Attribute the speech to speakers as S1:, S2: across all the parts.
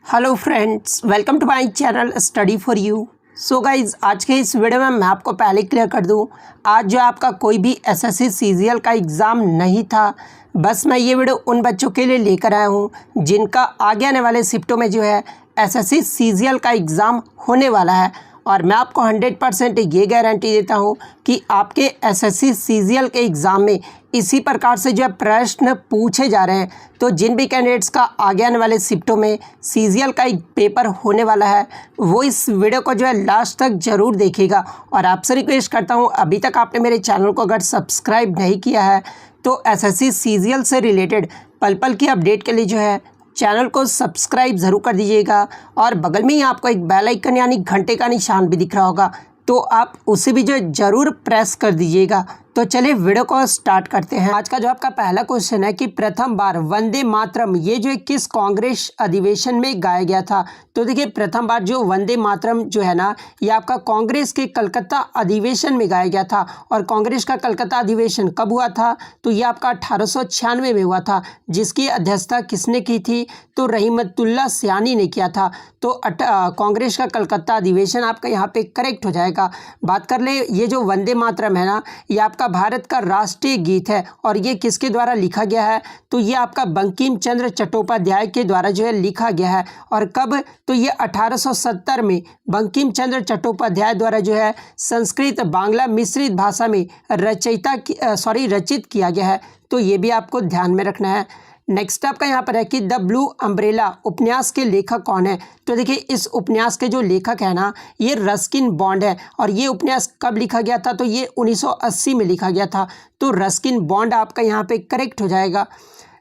S1: Hello friends, welcome to my channel study for you. So guys, आज के इस video में मैं आपको पहले क्लियर कर दूं, आज जो आपका कोई भी एसएससी सीजीएल का एग्ज़ाम नहीं था। बस मैं ये वीडियो उन बच्चों के लिए लेकर आया हूं जिनका आगे आने वाले शिफ्टों में जो है एसएससी सीजीएल का एग्ज़ाम होने वाला है। और मैं आपको 100% ये गारंटी देता हूँ कि आपके एसएससी सीजीएल के एग्ज़ाम में इसी प्रकार से जो है प्रश्न पूछे जा रहे हैं। तो जिन भी कैंडिडेट्स का आगे आने वाले शिफ्टों में सीजीएल का एक पेपर होने वाला है, वो इस वीडियो को जो है लास्ट तक ज़रूर देखिएगा। और आपसे रिक्वेस्ट करता हूँ, अभी तक आपने मेरे चैनल को अगर सब्सक्राइब नहीं किया है तो एसएससी सीजीएल से रिलेटेड पल पल की अपडेट के लिए जो है चैनल को सब्सक्राइब ज़रूर कर दीजिएगा। और बगल में ही आपको एक बेल आइकन यानी घंटे का निशान भी दिख रहा होगा, तो आप उसे भी जो है ज़रूर प्रेस कर दीजिएगा। तो चलिए वीडियो को स्टार्ट करते हैं। आज का जो आपका पहला क्वेश्चन है कि प्रथम बार वंदे मातरम ये जो है किस कांग्रेस अधिवेशन में गाया गया था। तो देखिए, प्रथम बार जो वंदे मातरम जो है ना, ये आपका कांग्रेस के कलकत्ता अधिवेशन में गाया गया था। और कांग्रेस का कलकत्ता अधिवेशन कब हुआ था? तो ये आपका 1896 में हुआ था। जिसकी अध्यक्षता किसने की थी? तो रहीमतुल्लाह सयानी ने किया था। तो कांग्रेस का कलकत्ता अधिवेशन आपका यहाँ पे करेक्ट हो जाएगा। बात कर ले, ये जो वंदे मातरम है ना, ये आपका भारत का राष्ट्रीय गीत है। और ये किसके द्वारा लिखा गया है? तो ये आपका बंकिम चंद्र चट्टोपाध्याय के द्वारा जो है लिखा गया है। और कब? तो ये 1870 में बंकिम चंद्र चट्टोपाध्याय द्वारा जो है संस्कृत बांग्ला मिश्रित भाषा में रचित किया गया है। तो ये भी आपको ध्यान में रखना है। नेक्स्ट आपका यहाँ पर है कि द ब्लू अम्ब्रेला उपन्यास के लेखक कौन है? तो देखिए, इस उपन्यास के जो लेखक है ना, ये रस्किन बॉन्ड है। और ये उपन्यास कब लिखा गया था? तो ये 1980 में लिखा गया था। तो रस्किन बॉन्ड आपका यहाँ पे करेक्ट हो जाएगा।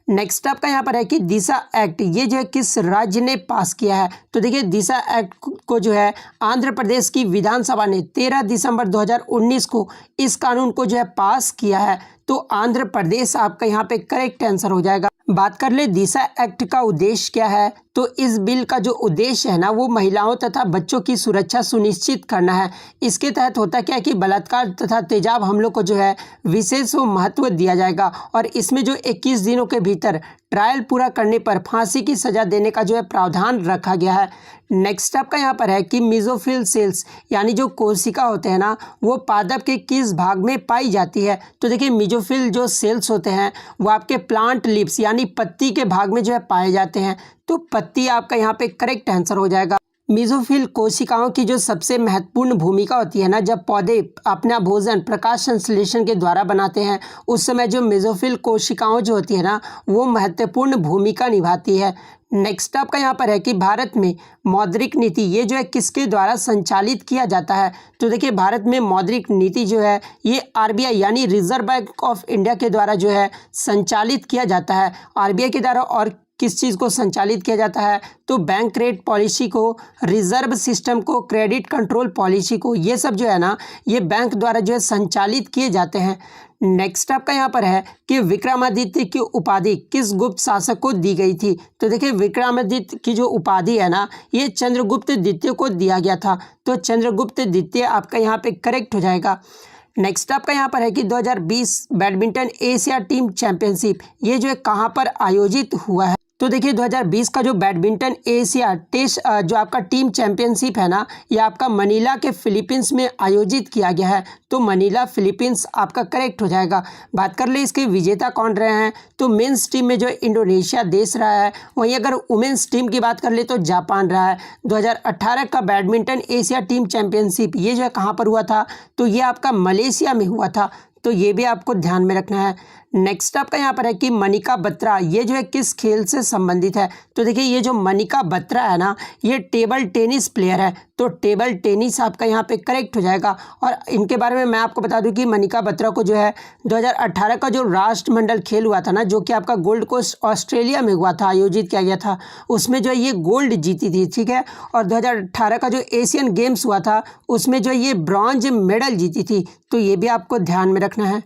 S1: नेक्स्ट आपका यहाँ पर है कि दिशा एक्ट ये जो है किस राज्य ने पास किया है? तो देखिए, दिशा एक्ट को जो है आंध्र प्रदेश की विधानसभा ने 13 दिसंबर 2019 को इस कानून को जो है पास किया है। तो आंध्र प्रदेश आपका यहाँ पे करेक्ट आंसर हो जाएगा। बात कर ले दिशा एक्ट का उद्देश्य क्या है? तो इस बिल का जो उद्देश्य है ना, वो महिलाओं तथा बच्चों की सुरक्षा सुनिश्चित करना है। इसके तहत होता क्या है कि बलात्कार तथा तेजाब हमलों को जो है विशेष महत्व दिया जाएगा। और इसमें जो 21 दिनों के भीतर ट्रायल पूरा करने पर फांसी की सजा देने का जो है प्रावधान रखा गया है। नेक्स्ट आपका यहाँ पर है कि मेसोफिल सेल्स यानी जो कोशिका होते हैं ना, वो पादप के किस भाग में पाई जाती है? तो देखिए, मेसोफिल जो सेल्स होते हैं वो आपके प्लांट लीव्स यानी पत्ती के भाग में जो है पाए जाते हैं। तो पत्ती आपका यहाँ पे करेक्ट आंसर हो जाएगा। मेसोफिल कोशिकाओं की जो सबसे महत्वपूर्ण भूमिका होती है ना, जब पौधे अपना भोजन प्रकाश संश्लेषण के द्वारा बनाते हैं, उस समय जो मेसोफिल कोशिकाओं जो होती है ना, वो महत्वपूर्ण भूमिका निभाती है। नेक्स्ट आपका यहाँ पर है कि भारत में मौद्रिक नीति ये जो है किसके द्वारा संचालित किया जाता है? तो देखिए, भारत में मौद्रिक नीति जो है ये आरबीआई यानी रिजर्व बैंक ऑफ इंडिया के द्वारा जो है संचालित किया जाता है। आरबीआई के द्वारा और किस चीज़ को संचालित किया जाता है? तो बैंक रेट पॉलिसी को, रिजर्व सिस्टम को, क्रेडिट कंट्रोल पॉलिसी को, ये सब जो है ना, ये बैंक द्वारा जो है संचालित किए जाते हैं। नेक्स्ट आपका यहाँ पर है कि विक्रमादित्य की उपाधि किस गुप्त शासक को दी गई थी? तो देखिए, विक्रमादित्य की जो उपाधि है ना, ये चंद्रगुप्त द्वितीय को दिया गया था। तो चंद्रगुप्त द्वितीय आपका यहाँ पे करेक्ट हो जाएगा। नेक्स्ट आपका यहाँ पर है कि 2020 बैडमिंटन एशिया टीम चैंपियनशिप ये जो है कहाँ पर आयोजित हुआ है? तो देखिए, 2020 का जो बैडमिंटन एशिया टेस्ट जो आपका टीम चैंपियनशिप है ना, ये आपका मनीला के फिलीपींस में आयोजित किया गया है। तो मनीला फिलीपींस आपका करेक्ट हो जाएगा। बात कर ले इसके विजेता कौन रहे हैं? तो मेंस टीम में जो इंडोनेशिया देश रहा है, वहीं अगर वुमेंस टीम की बात कर ले तो जापान रहा है। 2018 का बैडमिंटन एशिया टीम चैंपियनशिप ये जो है कहाँ पर हुआ था? तो ये आपका मलेशिया में हुआ था। तो ये भी आपको ध्यान में रखना है। नेक्स्ट आपका यहाँ पर है कि मनिका बत्रा ये जो है किस खेल से संबंधित है? तो देखिए, ये जो मनिका बत्रा है ना, ये टेबल टेनिस प्लेयर है। तो टेबल टेनिस आपका यहाँ पे करेक्ट हो जाएगा। और इनके बारे में मैं आपको बता दूं कि मनिका बत्रा को जो है 2018 का जो राष्ट्रमंडल खेल हुआ था ना, जो कि आपका गोल्ड कोस्ट ऑस्ट्रेलिया में हुआ था, आयोजित किया गया था, उसमें जो है ये गोल्ड जीती थी, ठीक है। और 2018 का जो एशियन गेम्स हुआ था, उसमें जो ये ब्रॉन्ज मेडल जीती थी। तो ये भी आपको ध्यान में रखना है।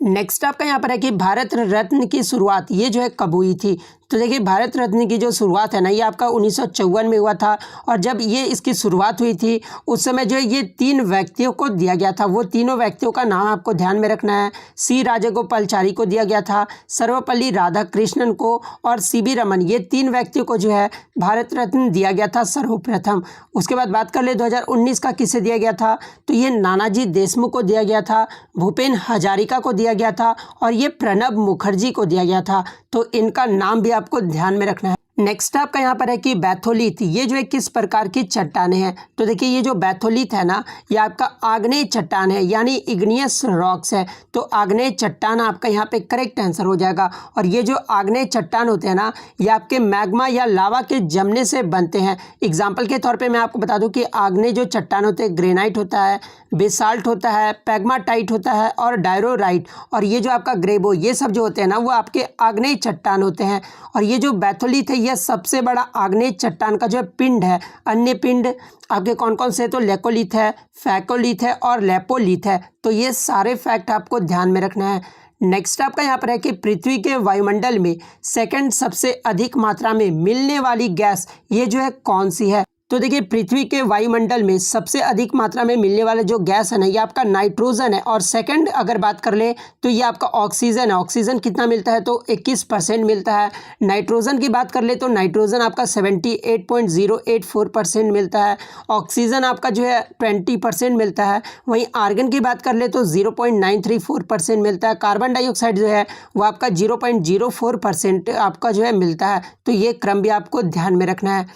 S1: नेक्स्ट आपका यहाँ पर है कि भारत रत्न की शुरुआत ये जो है कब हुई थी? तो देखिए भारत रत्न की जो शुरुआत है ना ये आपका 1954 में हुआ था। और जब ये इसकी शुरुआत हुई थी उस समय जो है ये 3 व्यक्तियों को दिया गया था। वो तीनों व्यक्तियों का नाम आपको ध्यान में रखना है। सी राजगोपालाचारी को दिया गया था, सर्वपल्ली राधाकृष्णन को और सीवी रमन, ये 3 व्यक्तियों को जो है भारत रत्न दिया गया था सर्वप्रथम। उसके बाद बात कर ले 2019 का किसे दिया गया था, तो ये नानाजी देशमुख को दिया गया था, भूपेन हजारिका को दिया गया था और ये प्रणब मुखर्जी को दिया गया था। तो इनका नाम भी आपको ध्यान में रखना है। नेक्स्ट आपका यहाँ पर है कि बैथोलिथ, ये जो है किस प्रकार की चट्टानें हैं। तो देखिए ये जो बैथोलिथ है ना ये आपका आग्नेय चट्टान है, यानी इग्नियस रॉक्स है। तो आग्नेय चट्टान आपका यहाँ पे करेक्ट आंसर हो जाएगा। और ये जो आग्नेय चट्टान होते हैं ना ये आपके मैग्मा या लावा के जमने से बनते हैं। एग्जाम्पल के तौर पर मैं आपको बता दूँ कि आग्नेय जो चट्टान होते हैं ग्रेनाइट होता है, बेसाल्ट होता है, पैग्माटाइट होता है और डायरोराइट, और ये जो आपका ग्रेबो, ये सब जो होते हैं ना वो आपके आग्नेय चट्टान होते हैं। और ये जो बैथोलिथ है यह सबसे बड़ा आग्नेय चट्टान का जो है पिंड है। अन्य पिंड आपके कौन कौन से, तो लेकोलिथ है, फैकोलिथ है और लेपोलिथ है। तो ये सारे फैक्ट आपको ध्यान में रखना है। नेक्स्ट आपका यहाँ पर है कि पृथ्वी के वायुमंडल में सेकंड सबसे अधिक मात्रा में मिलने वाली गैस ये जो है कौन सी है। तो देखिए पृथ्वी के वायुमंडल में सबसे अधिक मात्रा में मिलने वाला जो गैस है ना ये आपका नाइट्रोजन है। और सेकंड अगर बात कर ले तो ये आपका ऑक्सीजन है। ऑक्सीजन कितना मिलता है, तो 21% मिलता है। नाइट्रोजन की बात कर ले तो नाइट्रोजन आपका 78.084% मिलता है। ऑक्सीजन आपका जो है 20% मिलता है। वहीं आर्गन की बात कर ले तो 0.934% मिलता है। कार्बन डाइऑक्साइड जो है वो आपका 0.04% आपका जो है मिलता है। तो ये क्रम भी आपको ध्यान में रखना है।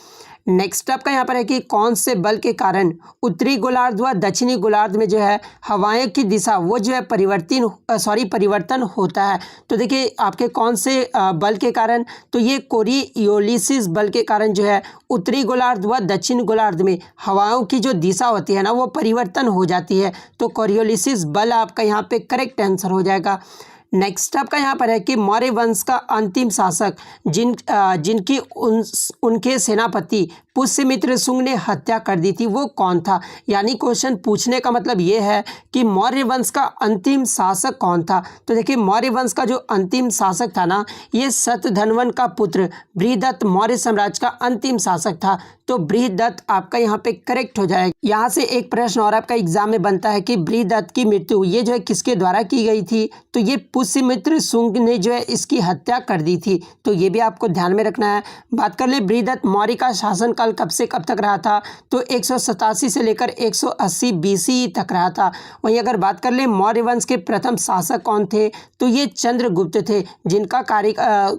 S1: नेक्स्ट आपका यहाँ पर है कि कौन से बल के कारण उत्तरी गोलार्ध व दक्षिणी गोलार्ध में जो है हवाएं की दिशा वो जो है परिवर्तन होता है। तो देखिए आपके कौन से बल के कारण, तो ये कोरियोलिसिस बल के कारण जो है उत्तरी गोलार्ध व दक्षिण गोलार्ध में हवाओं की जो दिशा होती है ना वो परिवर्तन हो जाती है। तो कोरियोलिसिस बल आपका यहाँ पे करेक्ट आंसर हो जाएगा। नेक्स्ट आपका यहाँ पर है कि मौर्य वंश का अंतिम शासक जिनकी उनके सेनापति पुष्यमित्र शुंग ने हत्या कर दी थी वो कौन था। यानी क्वेश्चन पूछने का मतलब ये है कि मौर्य वंश का अंतिम शासक कौन था। तो देखिए मौर्य वंश का जो अंतिम शासक था ना ये शतधन्वन का पुत्र बृहदत्त मौर्य साम्राज्य का अंतिम शासक था। तो बृहदत्त आपका यहाँ पे करेक्ट हो जाएगा। यहाँ से एक प्रश्न और आपका एग्जाम में बनता है कि बृहदत्त की मृत्यु ये जो है किसके द्वारा की गई थी, तो ये पुष्यमित्र शुंग ने जो है इसकी हत्या कर दी थी। तो ये भी आपको ध्यान में रखना है। बात कर ले बृहदत्त मौर्य का शासनकाल कब से कब तक रहा था, तो 187 से लेकर 180 BC तक रहा था। वहीं अगर बात कर ले मौर्य वंश के प्रथम शासक कौन थे, तो ये चंद्रगुप्त थे, जिनका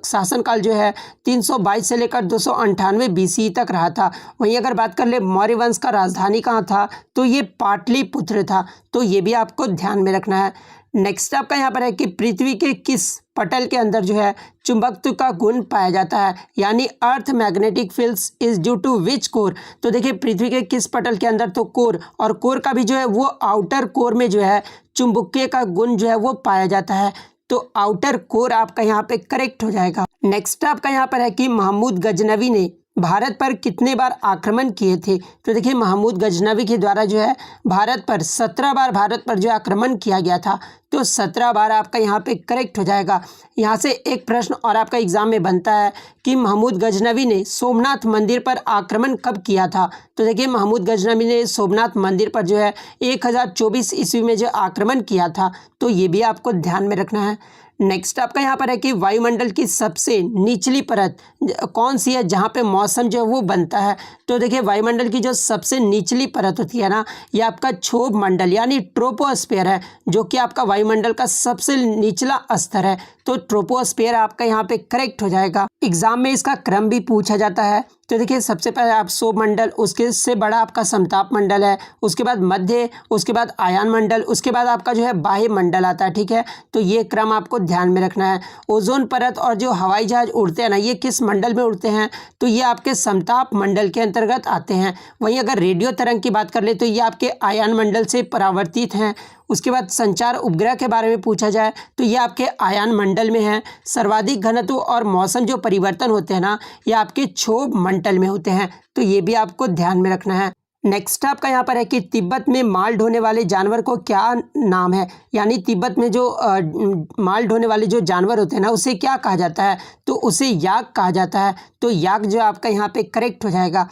S1: शासनकाल जो है 322 से लेकर 298 BC तक रहा था। वहीं अगर बात कर ले मौर्य वंश का राजधानी कहाँ था, तो ये पाटलिपुत्र था। तो ये भी आपको ध्यान में रखना है। नेक्स्ट आपका यहाँ पर है कि पृथ्वी के किस पटल के अंदर जो है चुंबकत्व का गुण पाया जाता है, यानी earth magnetic fields is due to which core. तो देखिए पृथ्वी के किस पटल के अंदर, तो कोर, और कोर का भी जो है वो आउटर कोर में जो है चुंबकीय का गुण जो है वो पाया जाता है। तो आउटर कोर आपका यहाँ पे करेक्ट हो जाएगा। नेक्स्ट आपका यहाँ पर है कि महमूद गजनवी ने भारत पर कितने बार आक्रमण किए थे। तो देखिए महमूद गजनवी के द्वारा जो है भारत पर 17 बार भारत पर जो आक्रमण किया गया था। तो 17 बार आपका यहाँ पे करेक्ट हो जाएगा। यहाँ से एक प्रश्न और आपका एग्जाम में बनता है कि महमूद गजनवी ने सोमनाथ मंदिर पर आक्रमण कब किया था। तो देखिए महमूद गजनवी ने सोमनाथ मंदिर पर जो है 1024 ईस्वी में जो आक्रमण किया था। तो ये भी आपको ध्यान में रखना है। नेक्स्ट आपका यहाँ पर है कि वायुमंडल की सबसे निचली परत कौन सी है जहाँ पे मौसम जो है वो बनता है। तो देखिए वायुमंडल की जो सबसे निचली परत होती है ना ये आपका क्षोभ मंडल यानी ट्रोपोस्फेयर है, जो कि आपका वायुमंडल का सबसे निचला स्तर है। तो ट्रोपोस्फेयर आपका यहाँ पे करेक्ट हो जाएगा। एग्जाम में इसका क्रम भी पूछा जाता है। तो देखिए सबसे पहले आप क्षोभ मंडल, उसके से बड़ा आपका समताप मंडल है, उसके बाद मध्य, उसके बाद आयन मंडल, उसके बाद आपका जो है बाह्य मंडल आता है। ठीक है, तो ये क्रम आपको ध्यान में रखना है। ओजोन परत और जो हवाई जहाज उड़ते हैं ना ये किस मंडल में उड़ते हैं, तो ये आपके समताप मंडल के अंतर्गत आते हैं। वहीं अगर रेडियो तरंग की बात कर ले तो ये आपके आयन मंडल से परावर्तित हैं। उसके बाद संचार उपग्रह के बारे में पूछा जाए तो ये आपके आयन मंडल में है। सर्वाधिक घनत्व और मौसम जो परिवर्तन होते हैं ना ये आपके क्षोभ मंडल में होते हैं। तो ये भी आपको ध्यान में रखना है। नेक्स्ट आपका यहाँ पर है कि तिब्बत में माल ढोने वाले जानवर को क्या नाम है, यानी तिब्बत में जो माल ढोने वाले जो जानवर होते हैं ना उसे क्या कहा जाता है, तो उसे याक कहा जाता है। तो याक जो आपका यहाँ पे करेक्ट हो जाएगा।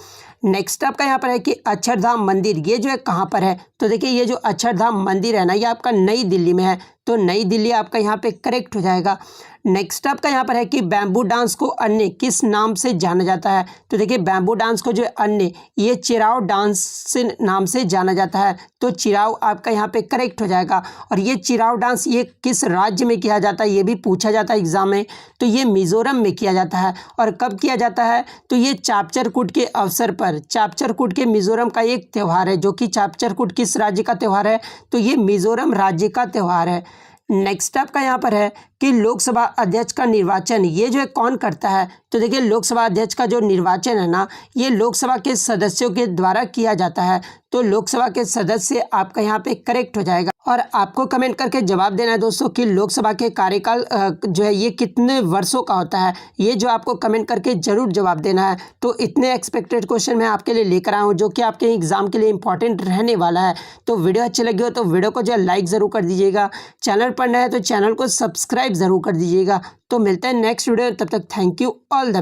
S1: नेक्स्ट आपका यहाँ पर है कि अक्षरधाम मंदिर, ये जो है कहाँ पर है, तो देखिए ये जो अक्षरधाम मंदिर है ना ये आपका नई दिल्ली में है, तो नई दिल्ली आपका यहाँ पे करेक्ट हो जाएगा। नेक्स्ट आपका यहाँ पर है कि बैम्बू डांस को अन्य किस नाम से जाना जाता है, तो देखिए बैम्बू डांस को जो अन्य ये चिराव डांस से नाम से जाना जाता है, तो चिराव आपका यहाँ पे करेक्ट हो जाएगा। और ये चिराव डांस ये किस राज्य में किया जाता है ये भी पूछा जाता है एग्जाम में, तो ये मिजोरम में किया जाता है। और कब किया जाता है, तो ये चापचरकूट के अवसर पर, चापचरकूट के मिजोरम का एक त्यौहार है, जो कि चापचरकूट किस राज्य का त्यौहार है, तो ये मिजोरम राज्य का त्यौहार है। नेक्स्ट आपका यहाँ पर है कि लोकसभा अध्यक्ष का निर्वाचन ये जो है कौन करता है, तो देखिए लोकसभा अध्यक्ष का जो निर्वाचन है ना ये लोकसभा के सदस्यों के द्वारा किया जाता है, तो लोकसभा के सदस्य आपका यहाँ पे करेक्ट हो जाएगा। और आपको कमेंट करके जवाब देना है दोस्तों कि लोकसभा के कार्यकाल जो है ये कितने वर्षों का होता है, ये जो आपको कमेंट करके जरूर जवाब देना है। तो इतने एक्सपेक्टेड क्वेश्चन मैं आपके लिए लेकर आया हूँ जो कि आपके एग्जाम के लिए इंपॉर्टेंट रहने वाला है। तो वीडियो अच्छी लगी हो तो वीडियो को जो है लाइक ज़रूर कर दीजिएगा, चैनल पर नया है तो चैनल को सब्सक्राइब ज़रूर कर दीजिएगा। तो मिलते हैं नेक्स्ट वीडियो, तब तक thank you, all the best.